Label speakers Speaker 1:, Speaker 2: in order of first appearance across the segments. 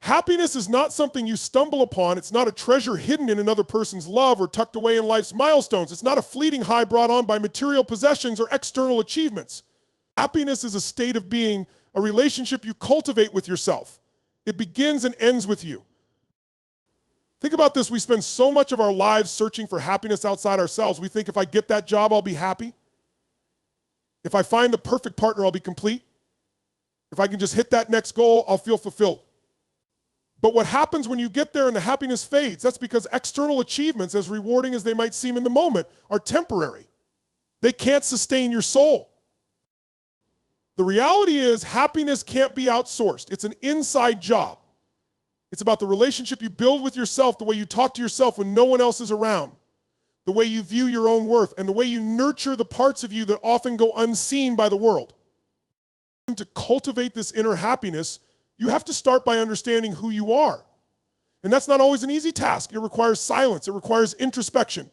Speaker 1: Happiness is not something you stumble upon. It's not a treasure hidden in another person's love or tucked away in life's milestones. It's not a fleeting high brought on by material possessions or external achievements. Happiness is a state of being, a relationship you cultivate with yourself. It begins and ends with you. Think about this. We spend so much of our lives searching for happiness outside ourselves. We think if I get that job, I'll be happy. If I find the perfect partner, I'll be complete. If I can just hit that next goal, I'll feel fulfilled. But what happens when you get there and the happiness fades? That's because external achievements, as rewarding as they might seem in the moment, are temporary. They can't sustain your soul. The reality is happiness can't be outsourced. It's an inside job. It's about the relationship you build with yourself, the way you talk to yourself when no one else is around, the way you view your own worth, and the way you nurture the parts of you that often go unseen by the world. To cultivate this inner happiness, you have to start by understanding who you are. And that's not always an easy task. It requires silence. It requires introspection.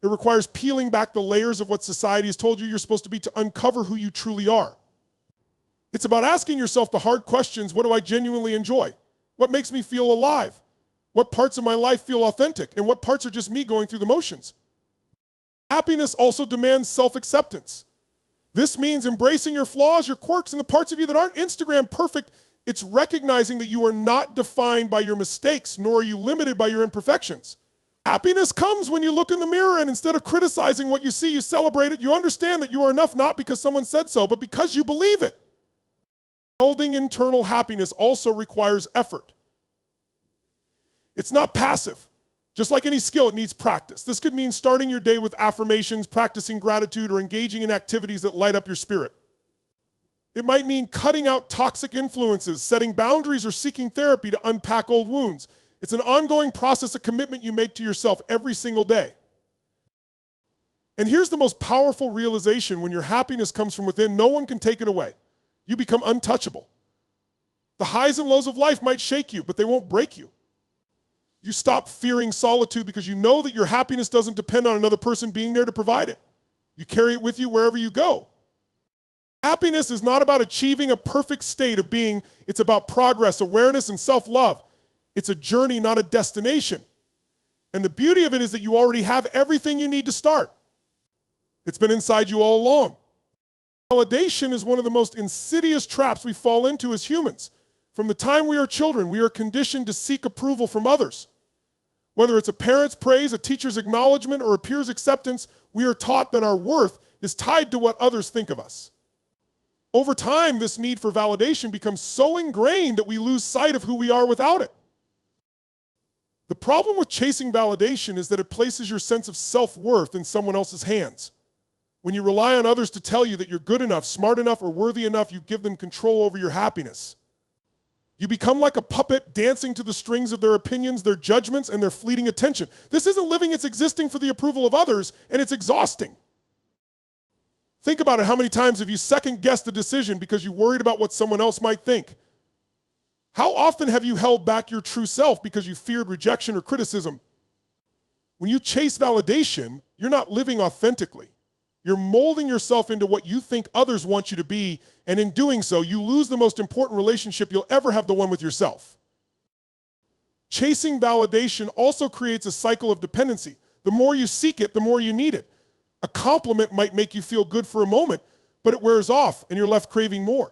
Speaker 1: It requires peeling back the layers of what society has told you you're supposed to be to uncover who you truly are. It's about asking yourself the hard questions. What do I genuinely enjoy? What makes me feel alive? What parts of my life feel authentic? And what parts are just me going through the motions? Happiness also demands self-acceptance. This means embracing your flaws, your quirks, and the parts of you that aren't Instagram perfect. It's recognizing that you are not defined by your mistakes, nor are you limited by your imperfections. Happiness comes when you look in the mirror and instead of criticizing what you see, you celebrate it. You understand that you are enough, not because someone said so, but because you believe it. Building internal happiness also requires effort. It's not passive. Just like any skill, it needs practice. This could mean starting your day with affirmations, practicing gratitude, or engaging in activities that light up your spirit. It might mean cutting out toxic influences, setting boundaries, or seeking therapy to unpack old wounds. It's an ongoing process, a commitment you make to yourself every single day. And here's the most powerful realization: when your happiness comes from within, no one can take it away. You become untouchable. The highs and lows of life might shake you, but they won't break you. You stop fearing solitude because you know that your happiness doesn't depend on another person being there to provide it. You carry it with you wherever you go. Happiness is not about achieving a perfect state of being. It's about progress, awareness, and self-love. It's a journey, not a destination. And the beauty of it is that you already have everything you need to start. It's been inside you all along. Validation is one of the most insidious traps we fall into as humans. From the time we are children, we are conditioned to seek approval from others. Whether it's a parent's praise, a teacher's acknowledgement, or a peer's acceptance, we are taught that our worth is tied to what others think of us. Over time, this need for validation becomes so ingrained that we lose sight of who we are without it. The problem with chasing validation is that it places your sense of self-worth in someone else's hands. When you rely on others to tell you that you're good enough, smart enough, or worthy enough, you give them control over your happiness. You become like a puppet dancing to the strings of their opinions, their judgments, and their fleeting attention. This isn't living, it's existing for the approval of others, and it's exhausting. Think about it. How many times have you second-guessed a decision because you worried about what someone else might think? How often have you held back your true self because you feared rejection or criticism? When you chase validation, you're not living authentically. You're molding yourself into what you think others want you to be, and in doing so, you lose the most important relationship you'll ever have, the one with yourself. Chasing validation also creates a cycle of dependency. The more you seek it, the more you need it. A compliment might make you feel good for a moment, but it wears off and you're left craving more.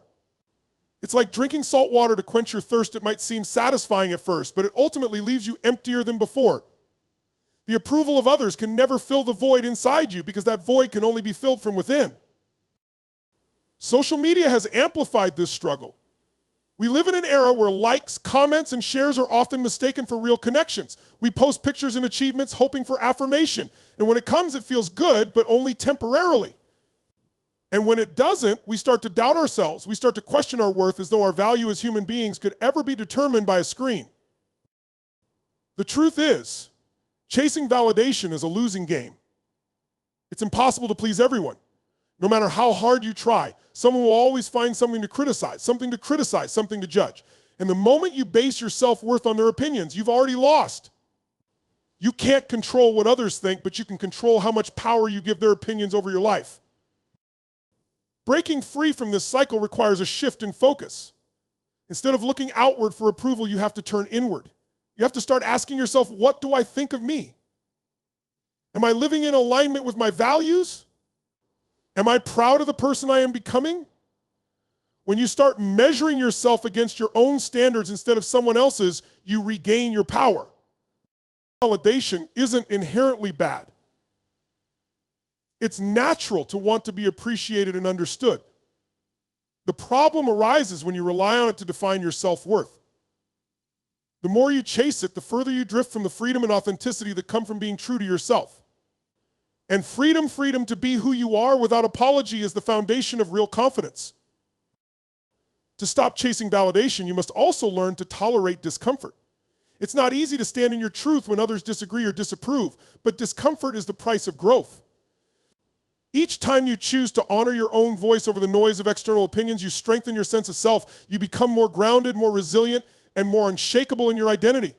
Speaker 1: It's like drinking salt water to quench your thirst. It might seem satisfying at first, but it ultimately leaves you emptier than before. The approval of others can never fill the void inside you because that void can only be filled from within. Social media has amplified this struggle. We live in an era where likes, comments, and shares are often mistaken for real connections. We post pictures and achievements hoping for affirmation. And when it comes, it feels good, but only temporarily. And when it doesn't, we start to doubt ourselves. We start to question our worth as though our value as human beings could ever be determined by a screen. The truth is, chasing validation is a losing game. It's impossible to please everyone. No matter how hard you try, someone will always find something to criticize, something to judge. And the moment you base your self-worth on their opinions, you've already lost. You can't control what others think, but you can control how much power you give their opinions over your life. Breaking free from this cycle requires a shift in focus. Instead of looking outward for approval, you have to turn inward. You have to start asking yourself, what do I think of me? Am I living in alignment with my values? Am I proud of the person I am becoming? When you start measuring yourself against your own standards instead of someone else's, you regain your power. Validation isn't inherently bad. It's natural to want to be appreciated and understood. The problem arises when you rely on it to define your self-worth. The more you chase it, the further you drift from the freedom and authenticity that come from being true to yourself. And freedom to be who you are without apology is the foundation of real confidence. To stop chasing validation, you must also learn to tolerate discomfort. It's not easy to stand in your truth when others disagree or disapprove, but discomfort is the price of growth. Each time you choose to honor your own voice over the noise of external opinions, you strengthen your sense of self. You become more grounded, more resilient, and more unshakable in your identity.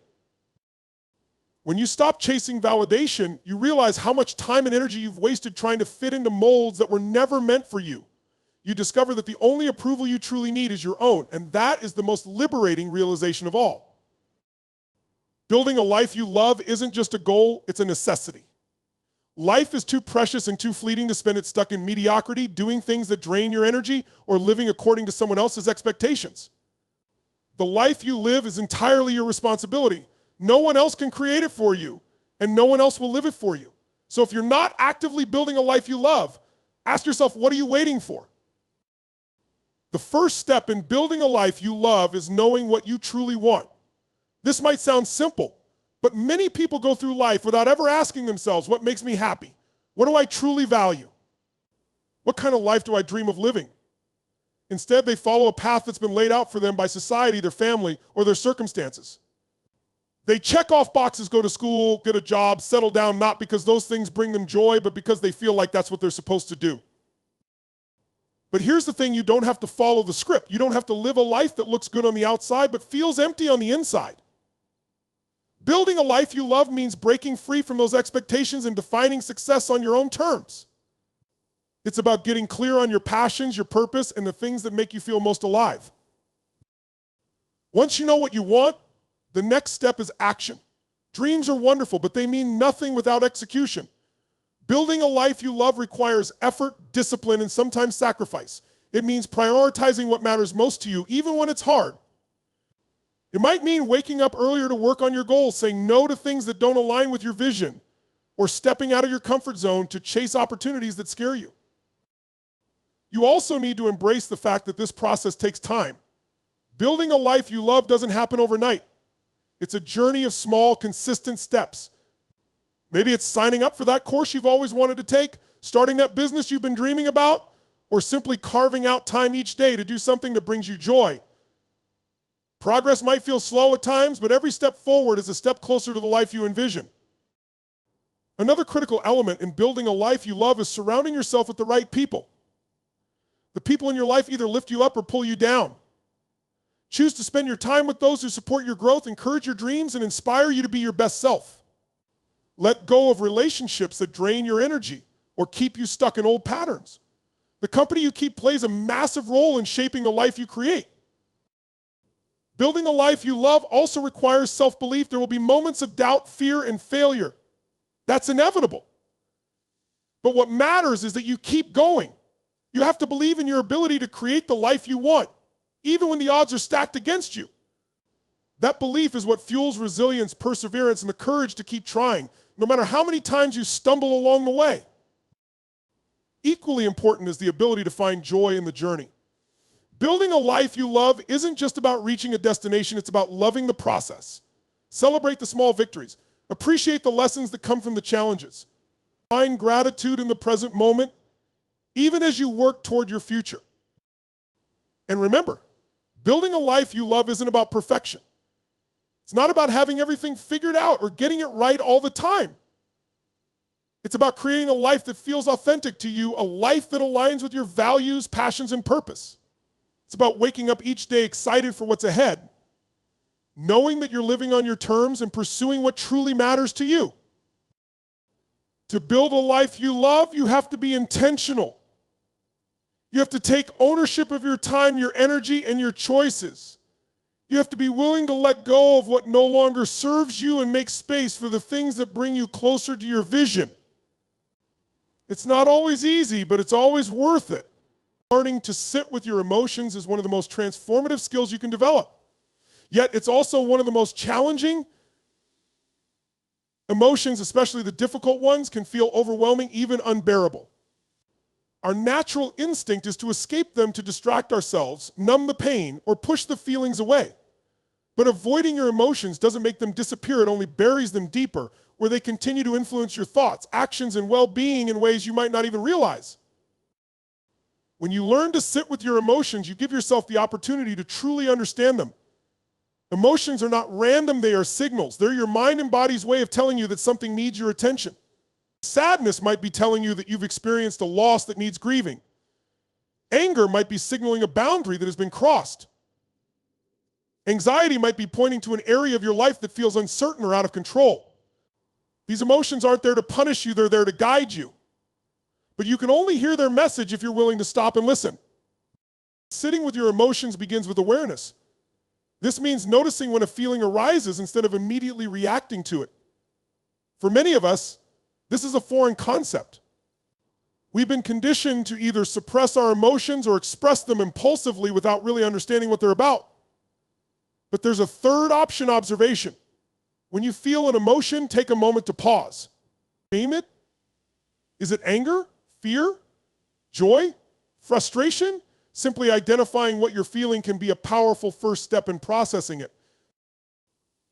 Speaker 1: When you stop chasing validation, you realize how much time and energy you've wasted trying to fit into molds that were never meant for you. You discover that the only approval you truly need is your own, and that is the most liberating realization of all. Building a life you love isn't just a goal, it's a necessity. Life is too precious and too fleeting to spend it stuck in mediocrity, doing things that drain your energy, or living according to someone else's expectations. The life you live is entirely your responsibility. No one else can create it for you, and no one else will live it for you. So if you're not actively building a life you love, ask yourself, what are you waiting for? The first step in building a life you love is knowing what you truly want. This might sound simple, but many people go through life without ever asking themselves, what makes me happy? What do I truly value? What kind of life do I dream of living? Instead, they follow a path that's been laid out for them by society, their family, or their circumstances. They check off boxes, go to school, get a job, settle down, not because those things bring them joy, but because they feel like that's what they're supposed to do. But here's the thing, you don't have to follow the script. You don't have to live a life that looks good on the outside, but feels empty on the inside. Building a life you love means breaking free from those expectations and defining success on your own terms. It's about getting clear on your passions, your purpose, and the things that make you feel most alive. Once you know what you want, the next step is action. Dreams are wonderful, but they mean nothing without execution. Building a life you love requires effort, discipline, and sometimes sacrifice. It means prioritizing what matters most to you, even when it's hard. It might mean waking up earlier to work on your goals, saying no to things that don't align with your vision, or stepping out of your comfort zone to chase opportunities that scare you. You also need to embrace the fact that this process takes time. Building a life you love doesn't happen overnight. It's a journey of small, consistent steps. Maybe it's signing up for that course you've always wanted to take, starting that business you've been dreaming about, or simply carving out time each day to do something that brings you joy. Progress might feel slow at times, but every step forward is a step closer to the life you envision. Another critical element in building a life you love is surrounding yourself with the right people. The people in your life either lift you up or pull you down. Choose to spend your time with those who support your growth, encourage your dreams, and inspire you to be your best self. Let go of relationships that drain your energy or keep you stuck in old patterns. The company you keep plays a massive role in shaping the life you create. Building a life you love also requires self-belief. There will be moments of doubt, fear, and failure. That's inevitable. But what matters is that you keep going. You have to believe in your ability to create the life you want, even when the odds are stacked against you. That belief is what fuels resilience, perseverance, and the courage to keep trying, no matter how many times you stumble along the way. Equally important is the ability to find joy in the journey. Building a life you love isn't just about reaching a destination, it's about loving the process. Celebrate the small victories. Appreciate the lessons that come from the challenges. Find gratitude in the present moment, even as you work toward your future. And remember, building a life you love isn't about perfection. It's not about having everything figured out or getting it right all the time. It's about creating a life that feels authentic to you, a life that aligns with your values, passions, and purpose. It's about waking up each day excited for what's ahead, knowing that you're living on your terms and pursuing what truly matters to you. To build a life you love, you have to be intentional. You have to take ownership of your time, your energy, and your choices. You have to be willing to let go of what no longer serves you and make space for the things that bring you closer to your vision. It's not always easy, but it's always worth it. Learning to sit with your emotions is one of the most transformative skills you can develop. Yet it's also one of the most challenging. Emotions, especially the difficult ones, can feel overwhelming, even unbearable. Our natural instinct is to escape them, to distract ourselves, numb the pain, or push the feelings away. But avoiding your emotions doesn't make them disappear, it only buries them deeper, where they continue to influence your thoughts, actions, and well-being in ways you might not even realize. When you learn to sit with your emotions, you give yourself the opportunity to truly understand them. Emotions are not random, they are signals. They're your mind and body's way of telling you that something needs your attention. Sadness might be telling you that you've experienced a loss that needs grieving. Anger might be signaling a boundary that has been crossed. Anxiety might be pointing to an area of your life that feels uncertain or out of control. These emotions aren't there to punish you, they're there to guide you. But you can only hear their message if you're willing to stop and listen. Sitting with your emotions begins with awareness. This means noticing when a feeling arises instead of immediately reacting to it. For many of us, this is a foreign concept. We've been conditioned to either suppress our emotions or express them impulsively without really understanding what they're about. But there's a third option: observation. When you feel an emotion, take a moment to pause. Name it. Is it anger, fear, joy, frustration? Simply identifying what you're feeling can be a powerful first step in processing it.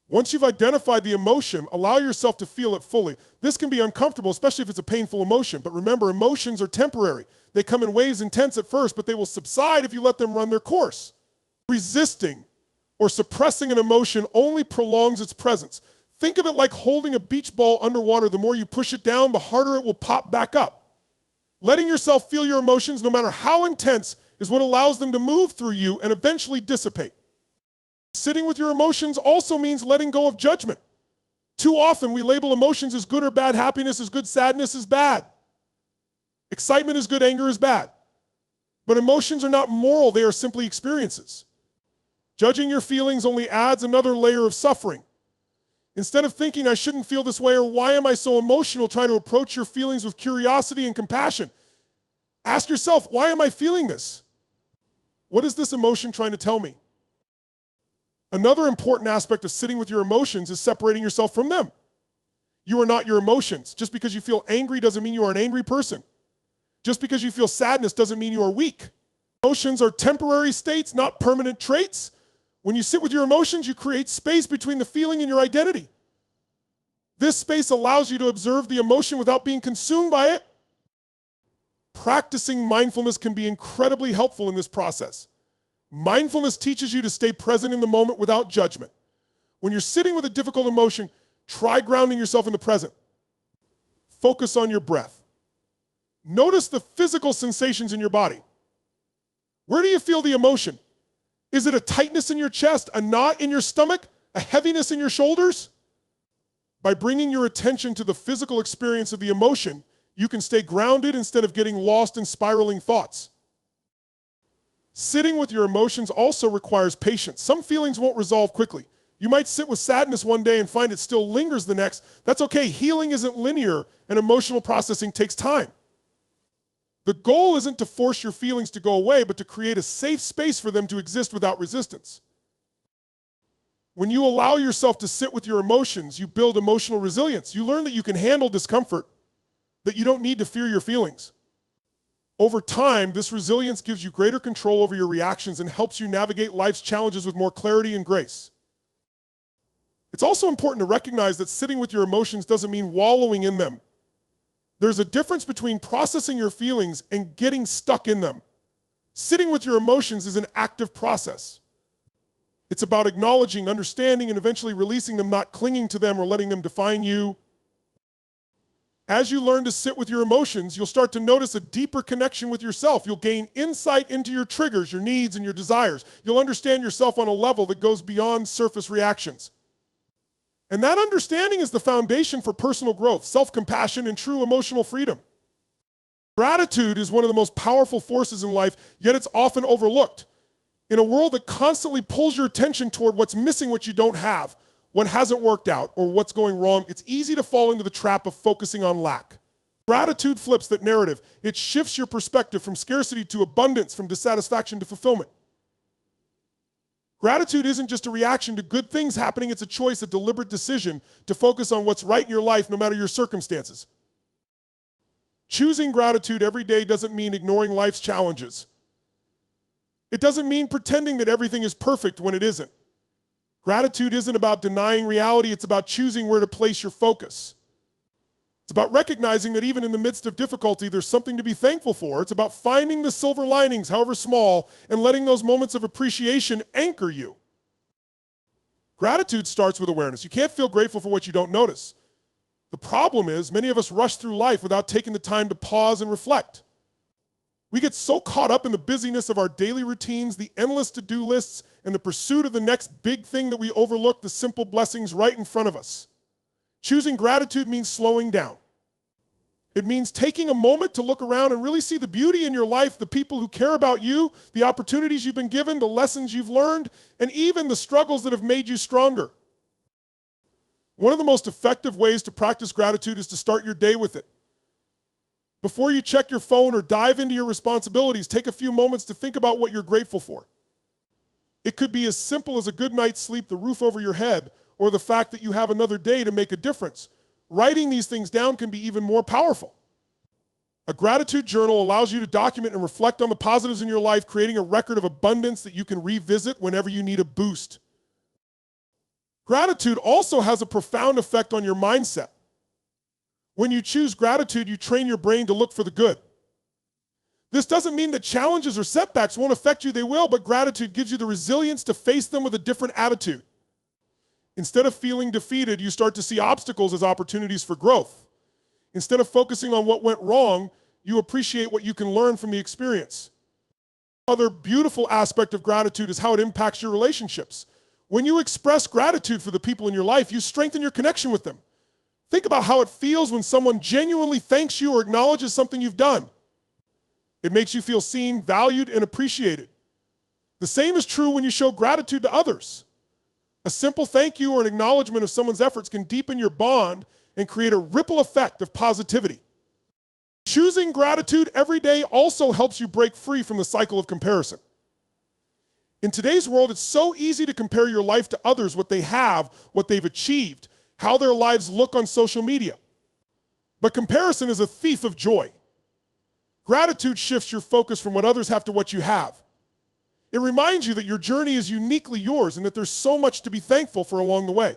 Speaker 1: Once you've identified the emotion, allow yourself to feel it fully. This can be uncomfortable, especially if it's a painful emotion. But remember, emotions are temporary. They come in waves intense at first, but they will subside if you let them run their course. Resisting or suppressing an emotion only prolongs its presence. Think of it like holding a beach ball underwater. The more you push it down, the harder it will pop back up. Letting yourself feel your emotions, no matter how intense, is what allows them to move through you and eventually dissipate. Sitting with your emotions also means letting go of judgment. Too often we label emotions as good or bad. Happiness is good, sadness is bad. Excitement is good, anger is bad. But emotions are not moral, they are simply experiences. Judging your feelings only adds another layer of suffering. Instead of thinking, I shouldn't feel this way, or why am I so emotional, try to approach your feelings with curiosity and compassion. Ask yourself, why am I feeling this? What is this emotion trying to tell me? Another important aspect of sitting with your emotions is separating yourself from them. You are not your emotions. Just because you feel angry doesn't mean you are an angry person. Just because you feel sadness doesn't mean you are weak. Emotions are temporary states, not permanent traits. When you sit with your emotions, you create space between the feeling and your identity. This space allows you to observe the emotion without being consumed by it. Practicing mindfulness can be incredibly helpful in this process. Mindfulness teaches you to stay present in the moment without judgment. When you're sitting with a difficult emotion, try grounding yourself in the present. Focus on your breath. Notice the physical sensations in your body. Where do you feel the emotion? Is it a tightness in your chest, a knot in your stomach, a heaviness in your shoulders? By bringing your attention to the physical experience of the emotion, you can stay grounded instead of getting lost in spiraling thoughts. Sitting with your emotions also requires patience. Some feelings won't resolve quickly. You might sit with sadness one day and find it still lingers the next. That's okay. Healing isn't linear, and emotional processing takes time. The goal isn't to force your feelings to go away, but to create a safe space for them to exist without resistance. When you allow yourself to sit with your emotions, you build emotional resilience. You learn that you can handle discomfort, that you don't need to fear your feelings. Over time, this resilience gives you greater control over your reactions and helps you navigate life's challenges with more clarity and grace. It's also important to recognize that sitting with your emotions doesn't mean wallowing in them. There's a difference between processing your feelings and getting stuck in them. Sitting with your emotions is an active process. It's about acknowledging, understanding, and eventually releasing them, not clinging to them or letting them define you. As you learn to sit with your emotions, you'll start to notice a deeper connection with yourself. You'll gain insight into your triggers, your needs, and your desires. You'll understand yourself on a level that goes beyond surface reactions. And that understanding is the foundation for personal growth, self-compassion, and true emotional freedom. Gratitude is one of the most powerful forces in life, yet it's often overlooked. In a world that constantly pulls your attention toward what's missing, what you don't have, what hasn't worked out, or what's going wrong, it's easy to fall into the trap of focusing on lack. Gratitude flips that narrative. It shifts your perspective from scarcity to abundance, from dissatisfaction to fulfillment. Gratitude isn't just a reaction to good things happening, it's a choice, a deliberate decision to focus on what's right in your life no matter your circumstances. Choosing gratitude every day doesn't mean ignoring life's challenges. It doesn't mean pretending that everything is perfect when it isn't. Gratitude isn't about denying reality, it's about choosing where to place your focus. It's about recognizing that even in the midst of difficulty, there's something to be thankful for. It's about finding the silver linings, however small, and letting those moments of appreciation anchor you. Gratitude starts with awareness. You can't feel grateful for what you don't notice. The problem is, many of us rush through life without taking the time to pause and reflect. We get so caught up in the busyness of our daily routines, the endless to-do lists, and the pursuit of the next big thing that we overlook the simple blessings right in front of us. Choosing gratitude means slowing down. It means taking a moment to look around and really see the beauty in your life, the people who care about you, the opportunities you've been given, the lessons you've learned, and even the struggles that have made you stronger. One of the most effective ways to practice gratitude is to start your day with it. Before you check your phone or dive into your responsibilities, take a few moments to think about what you're grateful for. It could be as simple as a good night's sleep, the roof over your head, or the fact that you have another day to make a difference. Writing these things down can be even more powerful. A gratitude journal allows you to document and reflect on the positives in your life, creating a record of abundance that you can revisit whenever you need a boost. Gratitude also has a profound effect on your mindset. When you choose gratitude, you train your brain to look for the good. This doesn't mean that challenges or setbacks won't affect you, they will, but gratitude gives you the resilience to face them with a different attitude. Instead of feeling defeated, you start to see obstacles as opportunities for growth. Instead of focusing on what went wrong, you appreciate what you can learn from the experience. Another beautiful aspect of gratitude is how it impacts your relationships. When you express gratitude for the people in your life, you strengthen your connection with them. Think about how it feels when someone genuinely thanks you or acknowledges something you've done. It makes you feel seen, valued, and appreciated. The same is true when you show gratitude to others. A simple thank you or an acknowledgement of someone's efforts can deepen your bond and create a ripple effect of positivity. Choosing gratitude every day also helps you break free from the cycle of comparison. In today's world, it's so easy to compare your life to others, what they have, what they've achieved, how their lives look on social media. But comparison is a thief of joy. Gratitude shifts your focus from what others have to what you have. It reminds you that your journey is uniquely yours and that there's so much to be thankful for along the way.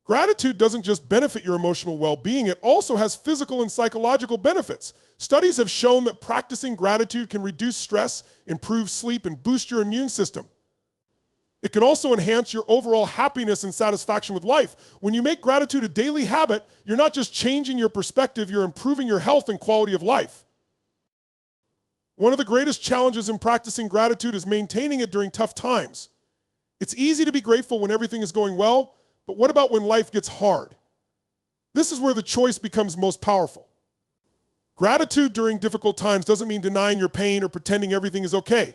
Speaker 1: Gratitude doesn't just benefit your emotional well-being, it also has physical and psychological benefits. Studies have shown that practicing gratitude can reduce stress, improve sleep, and boost your immune system. It can also enhance your overall happiness and satisfaction with life. When you make gratitude a daily habit, you're not just changing your perspective, you're improving your health and quality of life. One of the greatest challenges in practicing gratitude is maintaining it during tough times. It's easy to be grateful when everything is going well, but what about when life gets hard? This is where the choice becomes most powerful. Gratitude during difficult times doesn't mean denying your pain or pretending everything is okay.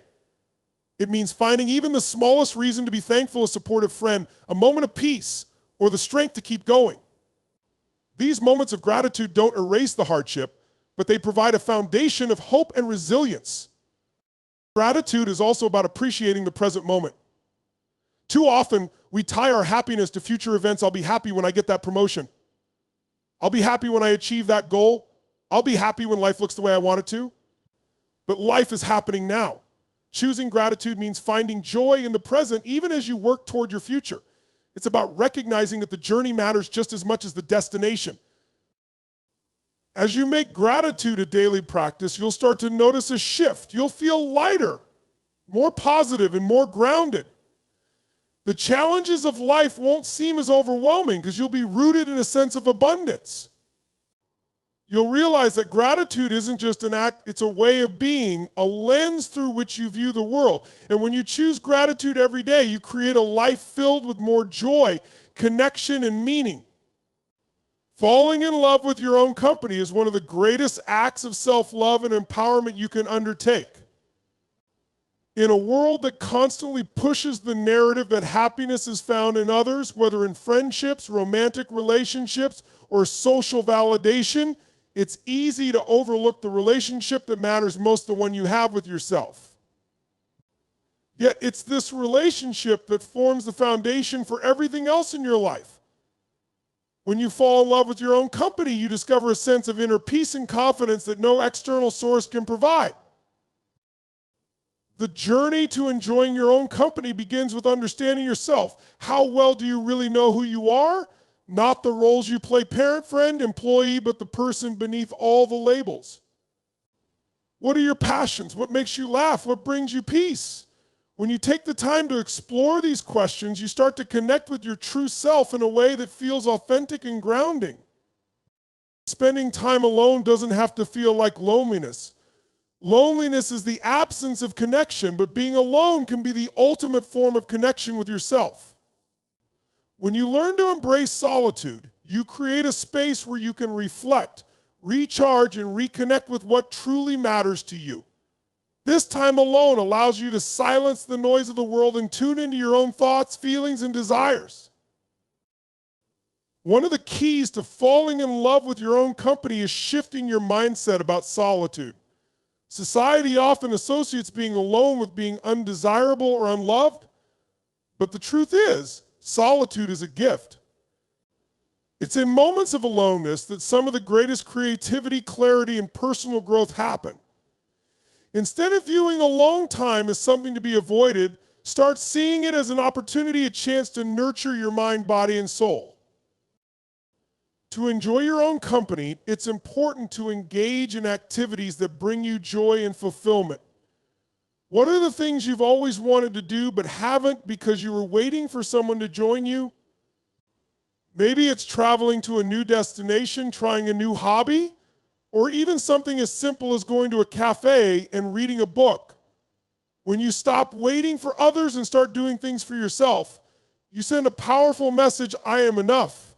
Speaker 1: It means finding even the smallest reason to be thankful, a supportive friend, a moment of peace, or the strength to keep going. These moments of gratitude don't erase the hardship, but they provide a foundation of hope and resilience. Gratitude is also about appreciating the present moment. Too often, we tie our happiness to future events. I'll be happy when I get that promotion. I'll be happy when I achieve that goal. I'll be happy when life looks the way I want it to. But life is happening now. Choosing gratitude means finding joy in the present, even as you work toward your future. It's about recognizing that the journey matters just as much as the destination. As you make gratitude a daily practice, you'll start to notice a shift. You'll feel lighter, more positive, and more grounded. The challenges of life won't seem as overwhelming because you'll be rooted in a sense of abundance. You'll realize that gratitude isn't just an act, it's a way of being, a lens through which you view the world. And when you choose gratitude every day, you create a life filled with more joy, connection, and meaning. Falling in love with your own company is one of the greatest acts of self-love and empowerment you can undertake. In a world that constantly pushes the narrative that happiness is found in others, whether in friendships, romantic relationships, or social validation, it's easy to overlook the relationship that matters most, the one you have with yourself. Yet it's this relationship that forms the foundation for everything else in your life. When you fall in love with your own company, you discover a sense of inner peace and confidence that no external source can provide. The journey to enjoying your own company begins with understanding yourself. How well do you really know who you are? Not the roles you play, parent, friend, employee, but the person beneath all the labels. What are your passions? What makes you laugh? What brings you peace? When you take the time to explore these questions, you start to connect with your true self in a way that feels authentic and grounding. Spending time alone doesn't have to feel like loneliness. Loneliness is the absence of connection, but being alone can be the ultimate form of connection with yourself. When you learn to embrace solitude, you create a space where you can reflect, recharge, and reconnect with what truly matters to you. This time alone allows you to silence the noise of the world and tune into your own thoughts, feelings, and desires. One of the keys to falling in love with your own company is shifting your mindset about solitude. Society often associates being alone with being undesirable or unloved, but the truth is, solitude is a gift. It's in moments of aloneness that some of the greatest creativity, clarity, and personal growth happen. Instead of viewing alone time as something to be avoided, start seeing it as an opportunity, a chance to nurture your mind, body, and soul. To enjoy your own company, it's important to engage in activities that bring you joy and fulfillment. What are the things you've always wanted to do but haven't because you were waiting for someone to join you? Maybe it's traveling to a new destination, trying a new hobby, or even something as simple as going to a cafe and reading a book. When you stop waiting for others and start doing things for yourself, you send a powerful message: I am enough.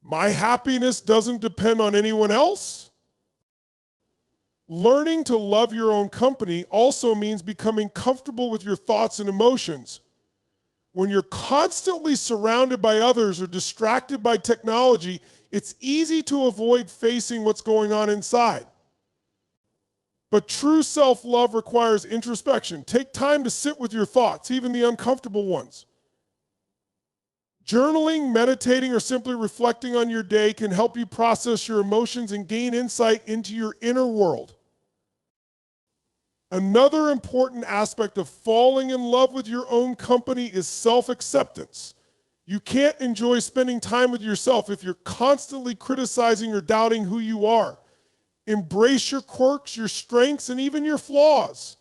Speaker 1: My happiness doesn't depend on anyone else. Learning to love your own company also means becoming comfortable with your thoughts and emotions. When you're constantly surrounded by others or distracted by technology, it's easy to avoid facing what's going on inside. But true self-love requires introspection. Take time to sit with your thoughts, even the uncomfortable ones. Journaling, meditating, or simply reflecting on your day can help you process your emotions and gain insight into your inner world. Another important aspect of falling in love with your own company is self-acceptance. You can't enjoy spending time with yourself if you're constantly criticizing or doubting who you are. Embrace your quirks, your strengths, and even your flaws.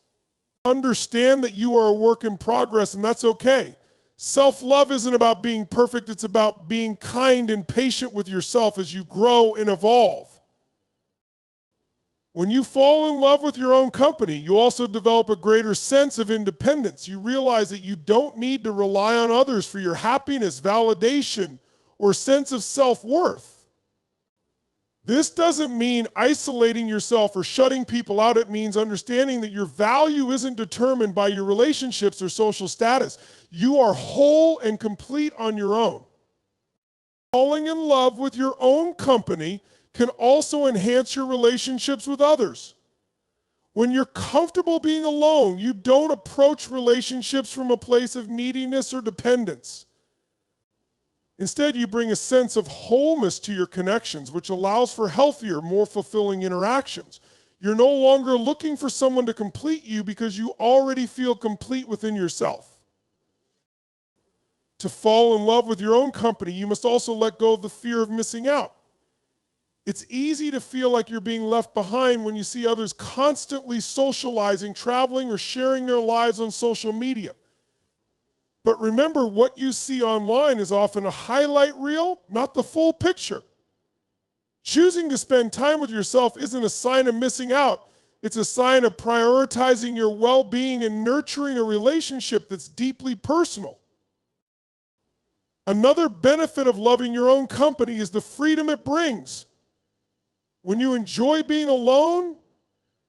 Speaker 1: Understand that you are a work in progress, and that's okay. Self-love isn't about being perfect, it's about being kind and patient with yourself as you grow and evolve. When you fall in love with your own company, you also develop a greater sense of independence. You realize that you don't need to rely on others for your happiness, validation, or sense of self-worth. This doesn't mean isolating yourself or shutting people out. It means understanding that your value isn't determined by your relationships or social status. You are whole and complete on your own. Falling in love with your own company can also enhance your relationships with others. When you're comfortable being alone, you don't approach relationships from a place of neediness or dependence. Instead, you bring a sense of wholeness to your connections, which allows for healthier, more fulfilling interactions. You're no longer looking for someone to complete you because you already feel complete within yourself. To fall in love with your own company, you must also let go of the fear of missing out. It's easy to feel like you're being left behind when you see others constantly socializing, traveling, or sharing their lives on social media. But remember, what you see online is often a highlight reel, not the full picture. Choosing to spend time with yourself isn't a sign of missing out. It's a sign of prioritizing your well-being and nurturing a relationship that's deeply personal. Another benefit of loving your own company is the freedom it brings. When you enjoy being alone,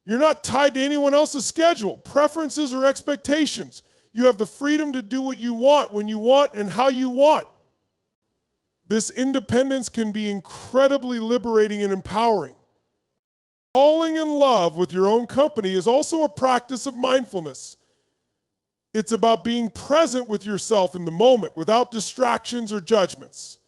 Speaker 1: You're not tied to anyone else's schedule, preferences, or expectations. You have the freedom to do what you want, when you want, and how you want. This independence can be incredibly liberating and empowering. Falling in love with your own company is also a practice of mindfulness. It's about being present with yourself in the moment without distractions or judgments.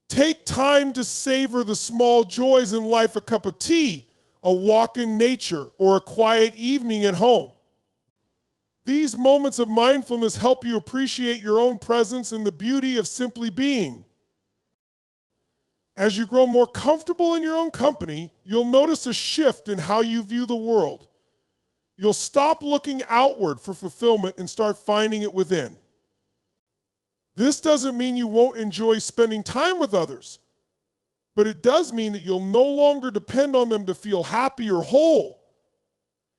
Speaker 1: Take time to savor the small joys in life, a cup of tea, a walk in nature, or a quiet evening at home. These moments of mindfulness help you appreciate your own presence and the beauty of simply being. As you grow more comfortable in your own company, you'll notice a shift in how you view the world. You'll stop looking outward for fulfillment and start finding it within. This doesn't mean you won't enjoy spending time with others, but it does mean that you'll no longer depend on them to feel happy or whole.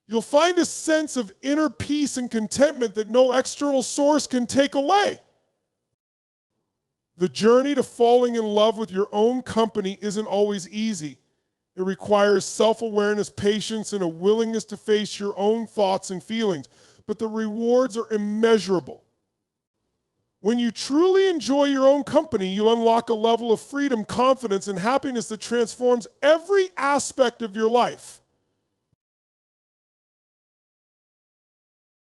Speaker 1: You'll find a sense of inner peace and contentment that no external source can take away. The journey to falling in love with your own company isn't always easy. It requires self-awareness, patience, and a willingness to face your own thoughts and feelings. But the rewards are immeasurable. When you truly enjoy your own company, you unlock a level of freedom, confidence, and happiness that transforms every aspect of your life.